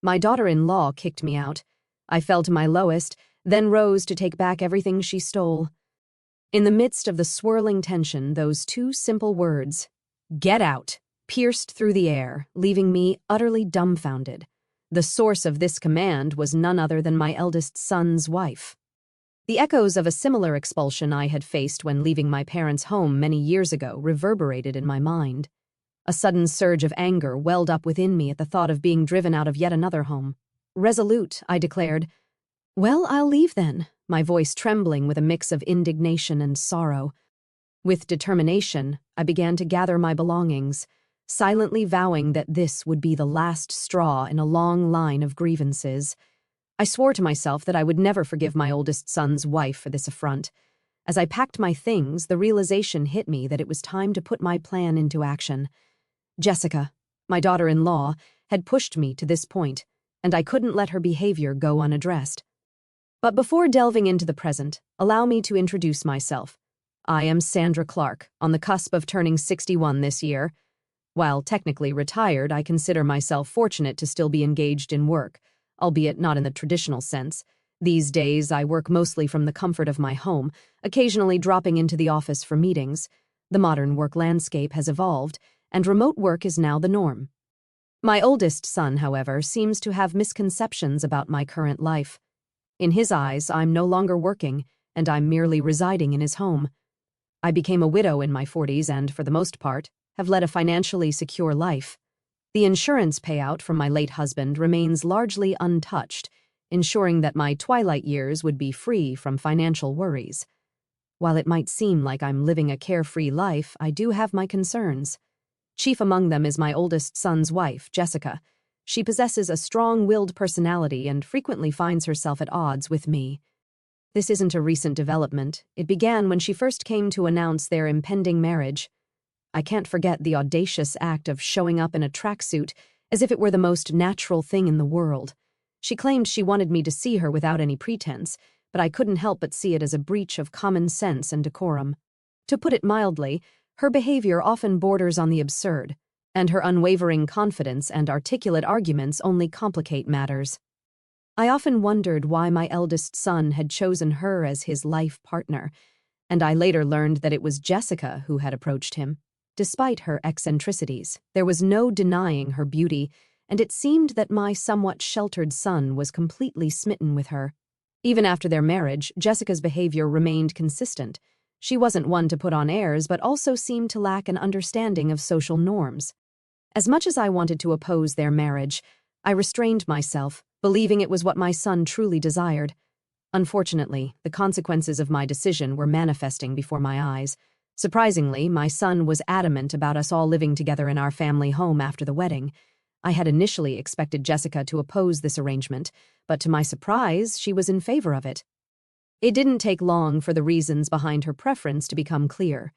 My daughter-in-law kicked me out. I fell to my lowest, then rose to take back everything she stole. In the midst of the swirling tension, those two simple words, "Get out," pierced through the air, leaving me utterly dumbfounded. The source of this command was none other than my eldest son's wife. The echoes of a similar expulsion I had faced when leaving my parents' home many years ago reverberated in my mind. A sudden surge of anger welled up within me at the thought of being driven out of yet another home. Resolute, I declared, "Well, I'll leave then," my voice trembling with a mix of indignation and sorrow. With determination, I began to gather my belongings, silently vowing that this would be the last straw in a long line of grievances. I swore to myself that I would never forgive my oldest son's wife for this affront. As I packed my things, the realization hit me that it was time to put my plan into action. Jessica, my daughter-in-law, had pushed me to this point, and I couldn't let her behavior go unaddressed. But before delving into the present, allow me to introduce myself. I am Sandra Clark, on the cusp of turning 61 this year. While technically retired, I consider myself fortunate to still be engaged in work, albeit not in the traditional sense. These days, I work mostly from the comfort of my home, occasionally dropping into the office for meetings. The modern work landscape has evolved, and remote work is now the norm. My oldest son, however, seems to have misconceptions about my current life. In his eyes, I'm no longer working, and I'm merely residing in his home. I became a widow in my 40s and, for the most part, have led a financially secure life. The insurance payout from my late husband remains largely untouched, ensuring that my twilight years would be free from financial worries. While it might seem like I'm living a carefree life, I do have my concerns. Chief among them is my oldest son's wife, Jessica. She possesses a strong-willed personality and frequently finds herself at odds with me. This isn't a recent development. It began when she first came to announce their impending marriage. I can't forget the audacious act of showing up in a tracksuit as if it were the most natural thing in the world. She claimed she wanted me to see her without any pretense, but I couldn't help but see it as a breach of common sense and decorum. To put it mildly, her behavior often borders on the absurd, and her unwavering confidence and articulate arguments only complicate matters. I often wondered why my eldest son had chosen her as his life partner, and I later learned that it was Jessica who had approached him. Despite her eccentricities, there was no denying her beauty, and it seemed that my somewhat sheltered son was completely smitten with her. Even after their marriage, Jessica's behavior remained consistent. She wasn't one to put on airs, but also seemed to lack an understanding of social norms. As much as I wanted to oppose their marriage, I restrained myself, believing it was what my son truly desired. Unfortunately, the consequences of my decision were manifesting before my eyes. Surprisingly, my son was adamant about us all living together in our family home after the wedding. I had initially expected Jessica to oppose this arrangement, but to my surprise, she was in favor of it. It didn't take long for the reasons behind her preference to become clear.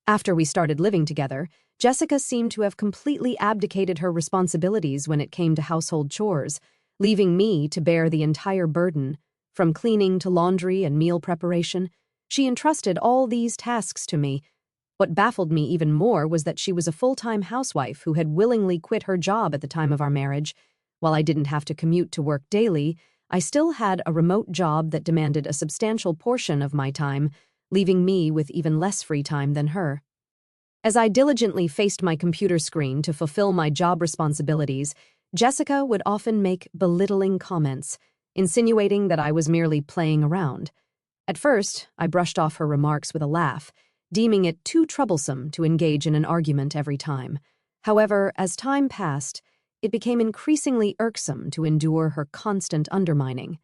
After we started living together, Jessica seemed to have completely abdicated her responsibilities when it came to household chores, leaving me to bear the entire burden. From cleaning to laundry and meal preparation, she entrusted all these tasks to me. What baffled me even more was that she was a full-time housewife who had willingly quit her job at the time of our marriage. While I didn't have to commute to work daily, I still had a remote job that demanded a substantial portion of my time, leaving me with even less free time than her. As I diligently faced my computer screen to fulfill my job responsibilities, Jessica would often make belittling comments, insinuating that I was merely playing around. At first, I brushed off her remarks with a laugh, deeming it too troublesome to engage in an argument every time. However, as time passed, it became increasingly irksome to endure her constant undermining.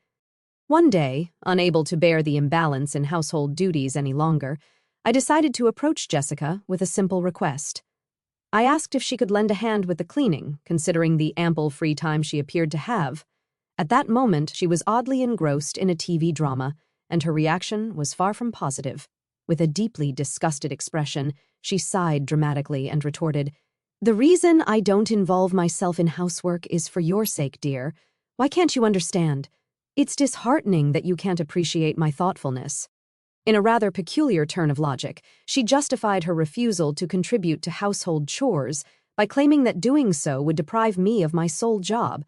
One day, unable to bear the imbalance in household duties any longer, I decided to approach Jessica with a simple request. I asked if she could lend a hand with the cleaning, considering the ample free time she appeared to have. At that moment, she was oddly engrossed in a TV drama, and her reaction was far from positive. With a deeply disgusted expression, she sighed dramatically and retorted, "The reason I don't involve myself in housework is for your sake, dear. Why can't you understand? It's disheartening that you can't appreciate my thoughtfulness." In a rather peculiar turn of logic, she justified her refusal to contribute to household chores by claiming that doing so would deprive me of my sole job.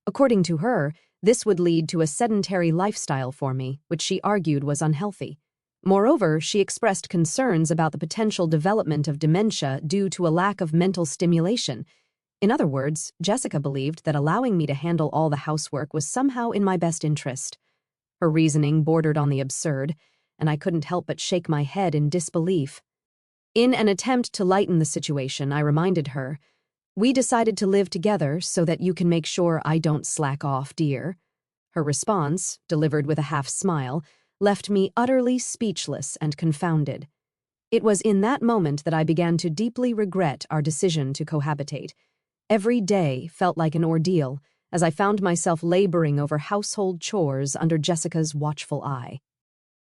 According to her, this would lead to a sedentary lifestyle for me, which she argued was unhealthy. Moreover, she expressed concerns about the potential development of dementia due to a lack of mental stimulation. In other words, Jessica believed that allowing me to handle all the housework was somehow in my best interest. Her reasoning bordered on the absurd, and I couldn't help but shake my head in disbelief. In an attempt to lighten the situation, I reminded her, "We decided to live together so that you can make sure I don't slack off, dear." Her response, delivered with a half smile, left me utterly speechless and confounded. It was in that moment that I began to deeply regret our decision to cohabitate. Every day felt like an ordeal, as I found myself laboring over household chores under Jessica's watchful eye.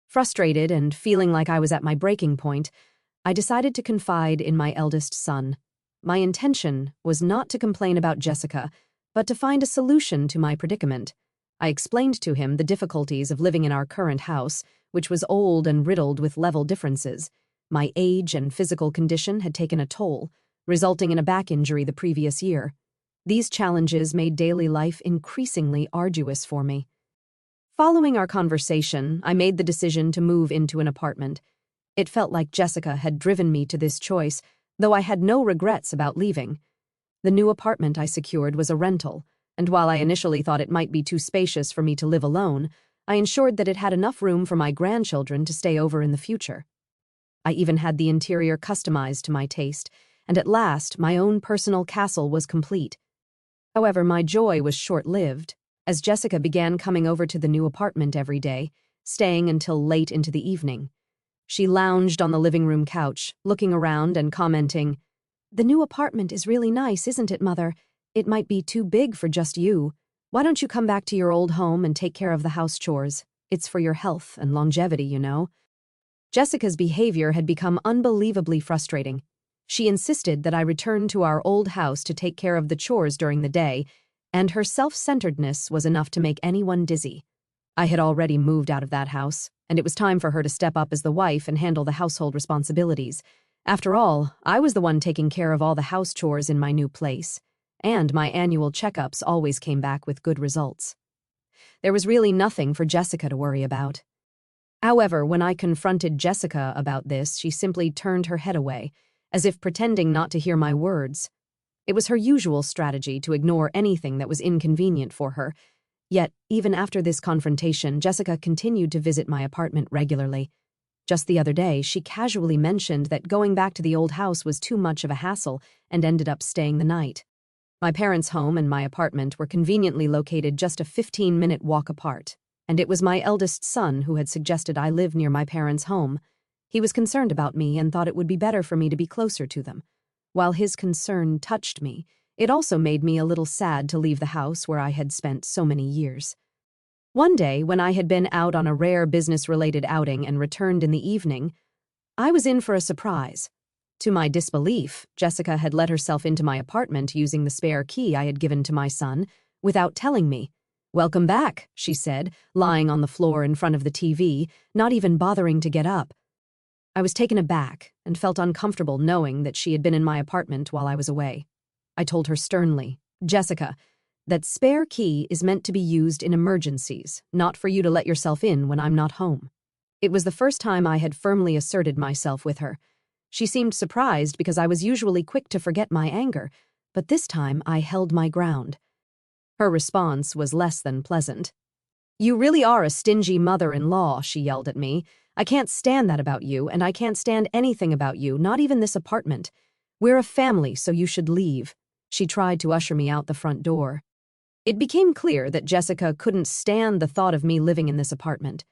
Frustrated and feeling like I was at my breaking point, I decided to confide in my eldest son. My intention was not to complain about Jessica, but to find a solution to my predicament. I explained to him the difficulties of living in our current house, which was old and riddled with level differences. My age and physical condition had taken a toll, resulting in a back injury the previous year. These challenges made daily life increasingly arduous for me. Following our conversation, I made the decision to move into an apartment. It felt like Jessica had driven me to this choice, though I had no regrets about leaving. The new apartment I secured was a rental, and while I initially thought it might be too spacious for me to live alone, I ensured that it had enough room for my grandchildren to stay over in the future. I even had the interior customized to my taste, and at last my own personal castle was complete. However, my joy was short-lived, as Jessica began coming over to the new apartment every day, staying until late into the evening. She lounged on the living room couch, looking around and commenting, "The new apartment is really nice, isn't it, Mother? It might be too big for just you. Why don't you come back to your old home and take care of the house chores? It's for your health and longevity, you know." Jessica's behavior had become unbelievably frustrating. She insisted that I return to our old house to take care of the chores during the day, and her self-centeredness was enough to make anyone dizzy. I had already moved out of that house, and it was time for her to step up as the wife and handle the household responsibilities. After all, I was the one taking care of all the house chores in my new place, and my annual checkups always came back with good results. There was really nothing for Jessica to worry about. However, when I confronted Jessica about this, she simply turned her head away, as if pretending not to hear my words. It was her usual strategy to ignore anything that was inconvenient for her. Yet, even after this confrontation, Jessica continued to visit my apartment regularly. Just the other day, she casually mentioned that going back to the old house was too much of a hassle and ended up staying the night. My parents' home and my apartment were conveniently located just a 15-minute walk apart, and it was my eldest son who had suggested I live near my parents' home. He was concerned about me and thought it would be better for me to be closer to them. While his concern touched me, it also made me a little sad to leave the house where I had spent so many years. One day, when I had been out on a rare business-related outing and returned in the evening, I was in for a surprise. To my disbelief, Jessica had let herself into my apartment using the spare key I had given to my son, without telling me. "Welcome back," she said, lying on the floor in front of the TV, not even bothering to get up. I was taken aback and felt uncomfortable knowing that she had been in my apartment while I was away. I told her sternly, "Jessica, that spare key is meant to be used in emergencies, not for you to let yourself in when I'm not home." It was the first time I had firmly asserted myself with her. She seemed surprised because I was usually quick to forget my anger, but this time I held my ground. Her response was less than pleasant. "You really are a stingy mother-in-law," she yelled at me. "I can't stand that about you, and I can't stand anything about you, not even this apartment. We're a family, so you should leave." She tried to usher me out the front door. It became clear that Jessica couldn't stand the thought of me living in this apartment.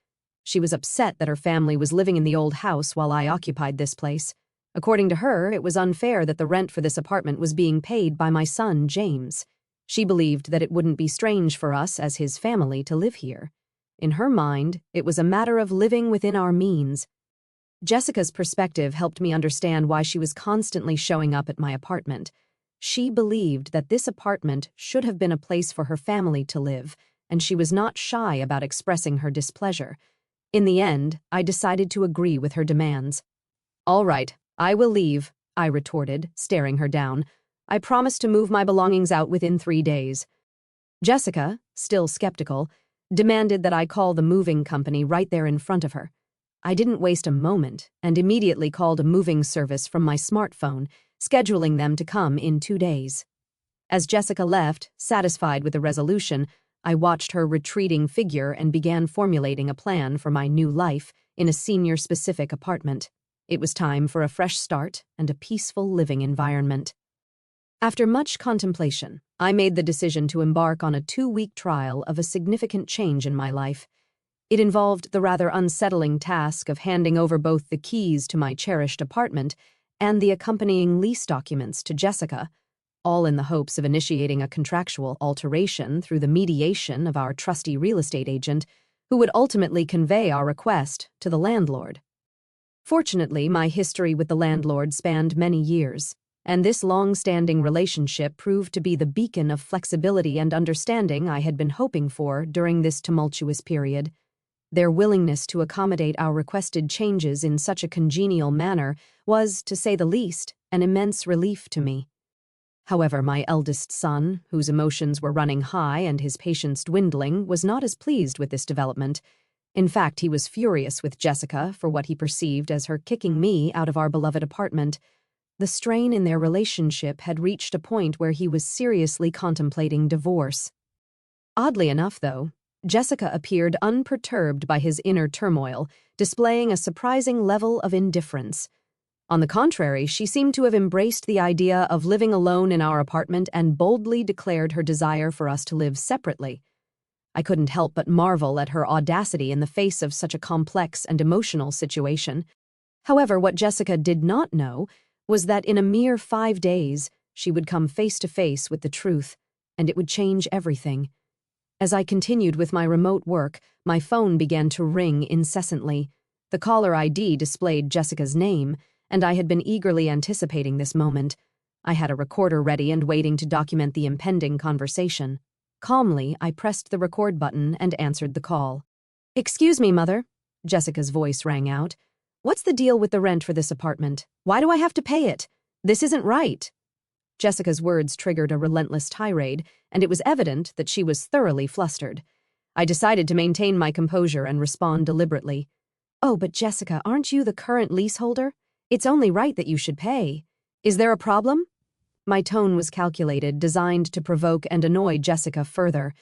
She was upset that her family was living in the old house while I occupied this place. According to her, it was unfair that the rent for this apartment was being paid by my son, James. She believed that it wouldn't be strange for us as his family to live here. In her mind, it was a matter of living within our means. Jessica's perspective helped me understand why she was constantly showing up at my apartment. She believed that this apartment should have been a place for her family to live, and she was not shy about expressing her displeasure. In the end, I decided to agree with her demands. "All right, I will leave," I retorted, staring her down. I promised to move my belongings out within 3 days. Jessica, still skeptical, demanded that I call the moving company right there in front of her. I didn't waste a moment and immediately called a moving service from my smartphone, scheduling them to come in 2 days. As Jessica left, satisfied with the resolution, I watched her retreating figure and began formulating a plan for my new life in a senior-specific apartment. It was time for a fresh start and a peaceful living environment. After much contemplation, I made the decision to embark on a 2-week trial of a significant change in my life. It involved the rather unsettling task of handing over both the keys to my cherished apartment and the accompanying lease documents to Jessica, all in the hopes of initiating a contractual alteration through the mediation of our trusty real estate agent, who would ultimately convey our request to the landlord. Fortunately, my history with the landlord spanned many years, and this long-standing relationship proved to be the beacon of flexibility and understanding I had been hoping for during this tumultuous period. Their willingness to accommodate our requested changes in such a congenial manner was, to say the least, an immense relief to me. However, my eldest son, whose emotions were running high and his patience dwindling, was not as pleased with this development. In fact, he was furious with Jessica for what he perceived as her kicking me out of our beloved apartment. The strain in their relationship had reached a point where he was seriously contemplating divorce. Oddly enough, though, Jessica appeared unperturbed by his inner turmoil, displaying a surprising level of indifference. On the contrary, she seemed to have embraced the idea of living alone in our apartment and boldly declared her desire for us to live separately. I couldn't help but marvel at her audacity in the face of such a complex and emotional situation. However, what Jessica did not know was that in a mere 5 days, she would come face to face with the truth, and it would change everything. As I continued with my remote work, my phone began to ring incessantly. The caller ID displayed Jessica's name, and I had been eagerly anticipating this moment. I had a recorder ready and waiting to document the impending conversation. Calmly, I pressed the record button and answered the call. "Excuse me, Mother," Jessica's voice rang out. "What's the deal with the rent for this apartment? Why do I have to pay it? This isn't right." Jessica's words triggered a relentless tirade, and it was evident that she was thoroughly flustered. I decided to maintain my composure and respond deliberately. "Oh, but Jessica, aren't you the current leaseholder? It's only right that you should pay. Is there a problem?" My tone was calculated, designed to provoke and annoy Jessica further.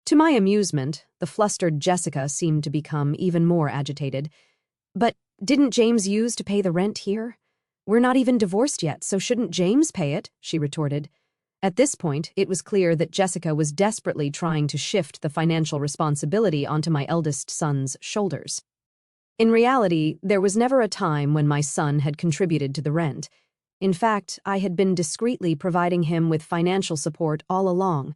To my amusement, the flustered Jessica seemed to become even more agitated. "But didn't James use to pay the rent here? We're not even divorced yet, so shouldn't James pay it?" she retorted. At this point, it was clear that Jessica was desperately trying to shift the financial responsibility onto my eldest son's shoulders. In reality, there was never a time when my son had contributed to the rent. In fact, I had been discreetly providing him with financial support all along.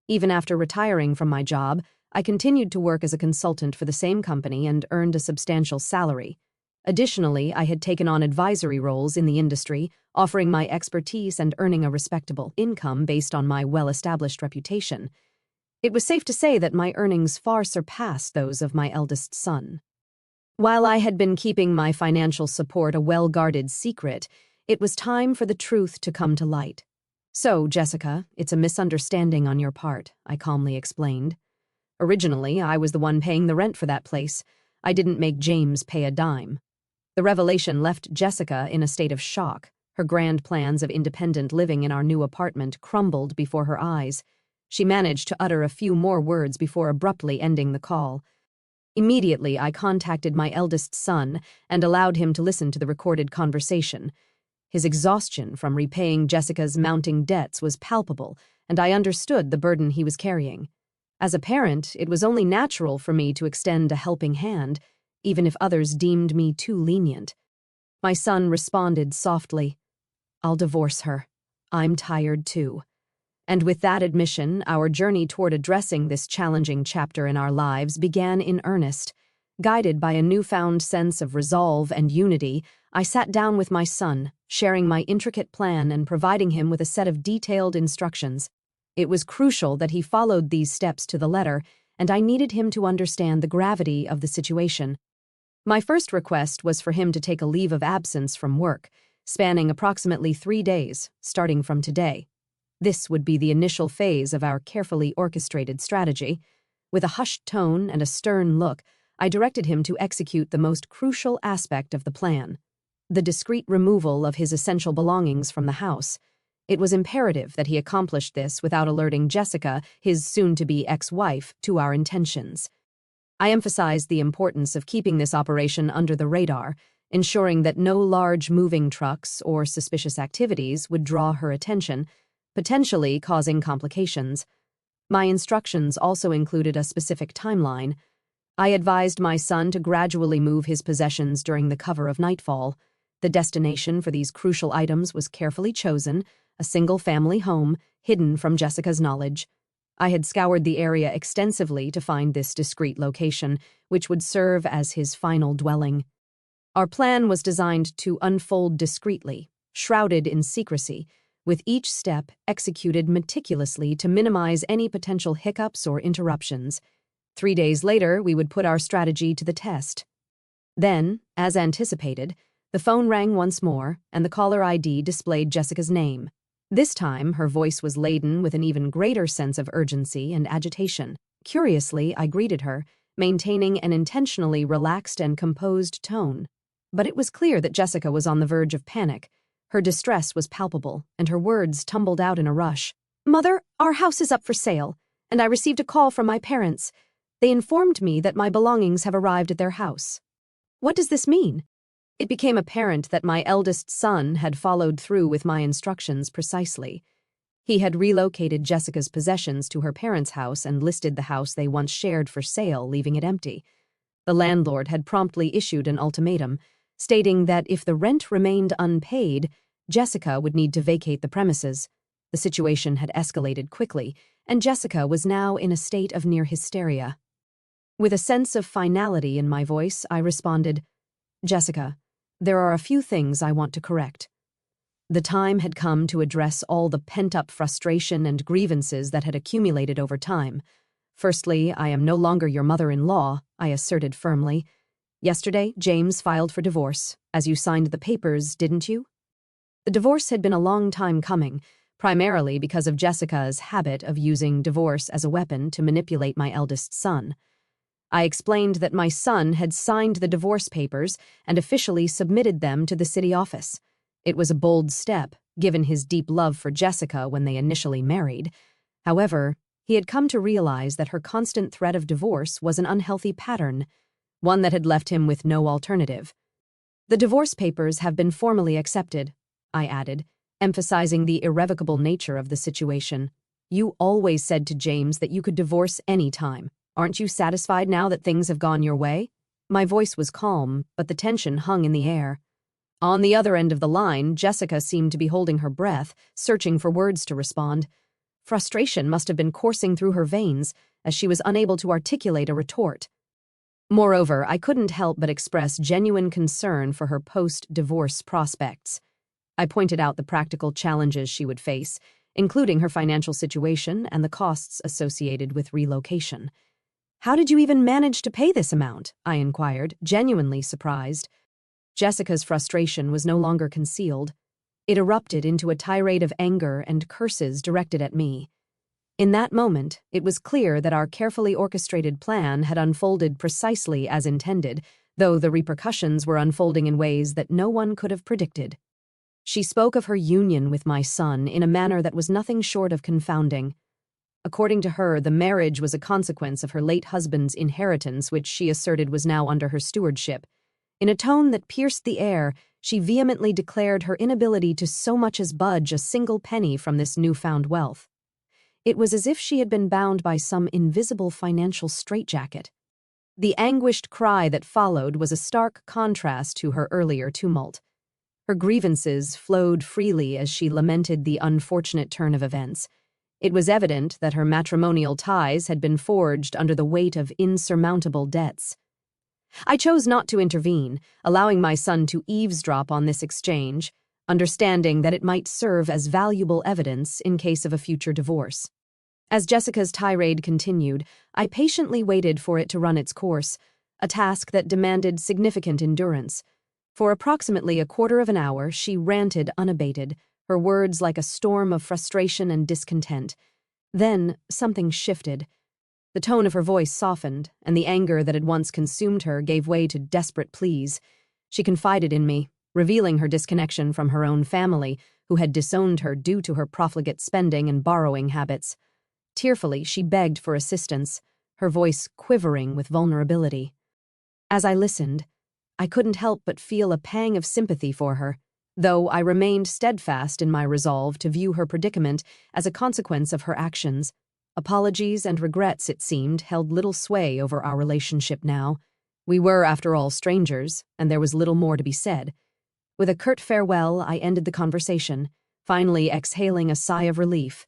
Even after retiring from my job, I continued to work as a consultant for the same company and earned a substantial salary. Additionally, I had taken on advisory roles in the industry, offering my expertise and earning a respectable income based on my well-established reputation. It was safe to say that my earnings far surpassed those of my eldest son. While I had been keeping my financial support a well-guarded secret, it was time for the truth to come to light. "So, Jessica, it's a misunderstanding on your part," I calmly explained. "Originally, I was the one paying the rent for that place. I didn't make James pay a dime." The revelation left Jessica in a state of shock. Her grand plans of independent living in our new apartment crumbled before her eyes. She managed to utter a few more words before abruptly ending the call. Immediately, I contacted my eldest son and allowed him to listen to the recorded conversation. His exhaustion from repaying Jessica's mounting debts was palpable, and I understood the burden he was carrying. As a parent, it was only natural for me to extend a helping hand, even if others deemed me too lenient. My son responded softly, "I'll divorce her. I'm tired too." And with that admission, our journey toward addressing this challenging chapter in our lives began in earnest. Guided by a newfound sense of resolve and unity, I sat down with my son, sharing my intricate plan and providing him with a set of detailed instructions. It was crucial that he followed these steps to the letter, and I needed him to understand the gravity of the situation. My first request was for him to take a leave of absence from work. spanning approximately 3 days, starting from today. This would be the initial phase of our carefully orchestrated strategy. With a hushed tone and a stern look, I directed him to execute the most crucial aspect of the plan: the discreet removal of his essential belongings from the house. It was imperative that he accomplished this without alerting Jessica, his soon-to-be ex-wife, to our intentions. I emphasized the importance of keeping this operation under the radar, ensuring that no large moving trucks or suspicious activities would draw her attention, potentially causing complications. My instructions also included a specific timeline. I advised my son to gradually move his possessions during the cover of nightfall. The destination for these crucial items was carefully chosen: a single-family home, hidden from Jessica's knowledge. I had scoured the area extensively to find this discreet location, which would serve as his final dwelling. Our plan was designed to unfold discreetly, shrouded in secrecy, with each step executed meticulously to minimize any potential hiccups or interruptions. 3 days later, we would put our strategy to the test. Then, as anticipated, the phone rang once more, and the caller ID displayed Jessica's name. This time, her voice was laden with an even greater sense of urgency and agitation. Curiously, I greeted her, maintaining an intentionally relaxed and composed tone. But it was clear that Jessica was on the verge of panic. Her distress was palpable, and her words tumbled out in a rush. "Mother, our house is up for sale, and I received a call from my parents. They informed me that my belongings have arrived at their house." What does this mean? It became apparent that my eldest son had followed through with my instructions precisely. He had relocated Jessica's possessions to her parents' house and listed the house they once shared for sale, leaving it empty. The landlord had promptly issued an ultimatum, stating that if the rent remained unpaid, Jessica would need to vacate the premises. The situation had escalated quickly, and Jessica was now in a state of near hysteria. With a sense of finality in my voice, I responded, "Jessica, there are a few things I want to correct." The time had come to address all the pent-up frustration and grievances that had accumulated over time. "Firstly, I am no longer your mother-in-law," I asserted firmly. "Yesterday, James filed for divorce, as you signed the papers, didn't you?" The divorce had been a long time coming, primarily because of Jessica's habit of using divorce as a weapon to manipulate my eldest son. I explained that my son had signed the divorce papers and officially submitted them to the city office. It was a bold step, given his deep love for Jessica when they initially married. However, he had come to realize that her constant threat of divorce was an unhealthy pattern, one that had left him with no alternative. "The divorce papers have been formally accepted," I added, emphasizing the irrevocable nature of the situation. "You always said to James that you could divorce any time. Aren't you satisfied now that things have gone your way?" My voice was calm, but the tension hung in the air. On the other end of the line, Jessica seemed to be holding her breath, searching for words to respond. Frustration must have been coursing through her veins, as she was unable to articulate a retort. Moreover, I couldn't help but express genuine concern for her post-divorce prospects. I pointed out the practical challenges she would face, including her financial situation and the costs associated with relocation. "How did you even manage to pay this amount?" I inquired, genuinely surprised. Jessica's frustration was no longer concealed. It erupted into a tirade of anger and curses directed at me. In that moment, it was clear that our carefully orchestrated plan had unfolded precisely as intended, though the repercussions were unfolding in ways that no one could have predicted. She spoke of her union with my son in a manner that was nothing short of confounding. According to her, the marriage was a consequence of her late husband's inheritance, which she asserted was now under her stewardship. In a tone that pierced the air, she vehemently declared her inability to so much as budge a single penny from this newfound wealth. It was as if she had been bound by some invisible financial straitjacket. The anguished cry that followed was a stark contrast to her earlier tumult. Her grievances flowed freely as she lamented the unfortunate turn of events. It was evident that her matrimonial ties had been forged under the weight of insurmountable debts. I chose not to intervene, allowing my son to eavesdrop on this exchange, understanding that it might serve as valuable evidence in case of a future divorce. As Jessica's tirade continued, I patiently waited for it to run its course, a task that demanded significant endurance. For approximately a quarter of an hour, she ranted unabated, her words like a storm of frustration and discontent. Then, something shifted. The tone of her voice softened, and the anger that had once consumed her gave way to desperate pleas. She confided in me, revealing her disconnection from her own family, who had disowned her due to her profligate spending and borrowing habits. Tearfully, she begged for assistance, her voice quivering with vulnerability. As I listened, I couldn't help but feel a pang of sympathy for her, though I remained steadfast in my resolve to view her predicament as a consequence of her actions. Apologies and regrets, it seemed, held little sway over our relationship now. We were, after all, strangers, and there was little more to be said. With a curt farewell, I ended the conversation, finally exhaling a sigh of relief.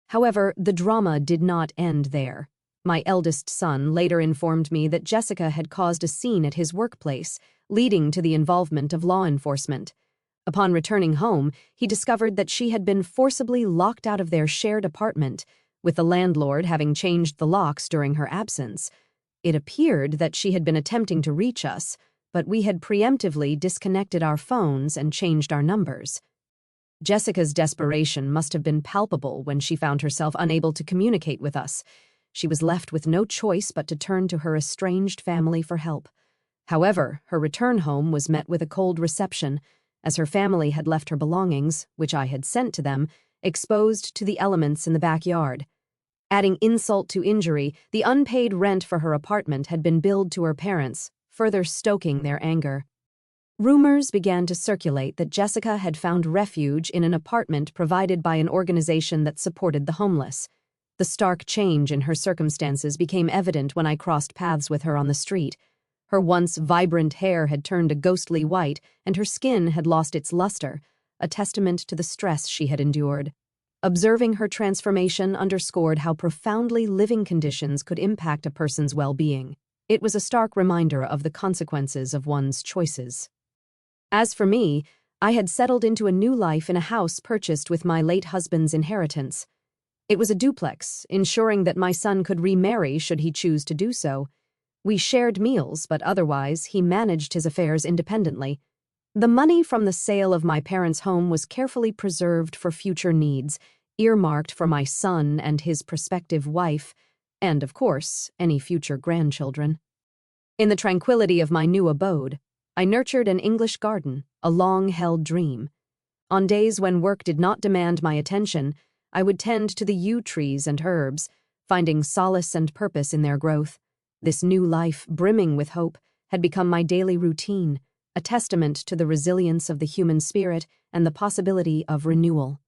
However, the drama did not end there. My eldest son later informed me that Jessica had caused a scene at his workplace, leading to the involvement of law enforcement. Upon returning home, he discovered that she had been forcibly locked out of their shared apartment, with the landlord having changed the locks during her absence. It appeared that she had been attempting to reach us, but we had preemptively disconnected our phones and changed our numbers. Jessica's desperation must have been palpable when she found herself unable to communicate with us. She was left with no choice but to turn to her estranged family for help. However, her return home was met with a cold reception, as her family had left her belongings, which I had sent to them, exposed to the elements in the backyard. Adding insult to injury, the unpaid rent for her apartment had been billed to her parents, further stoking their anger. Rumors began to circulate that Jessica had found refuge in an apartment provided by an organization that supported the homeless. The stark change in her circumstances became evident when I crossed paths with her on the street. Her once vibrant hair had turned a ghostly white, and her skin had lost its luster, a testament to the stress she had endured. Observing her transformation underscored how profoundly living conditions could impact a person's well-being. It was a stark reminder of the consequences of one's choices. As for me, I had settled into a new life in a house purchased with my late husband's inheritance. It was a duplex, ensuring that my son could remarry should he choose to do so. We shared meals, but otherwise he managed his affairs independently. The money from the sale of my parents' home was carefully preserved for future needs, earmarked for my son and his prospective wife, and, of course, any future grandchildren. In the tranquility of my new abode, I nurtured an English garden, a long-held dream. On days when work did not demand my attention, I would tend to the yew trees and herbs, finding solace and purpose in their growth. This new life, brimming with hope, had become my daily routine, a testament to the resilience of the human spirit and the possibility of renewal.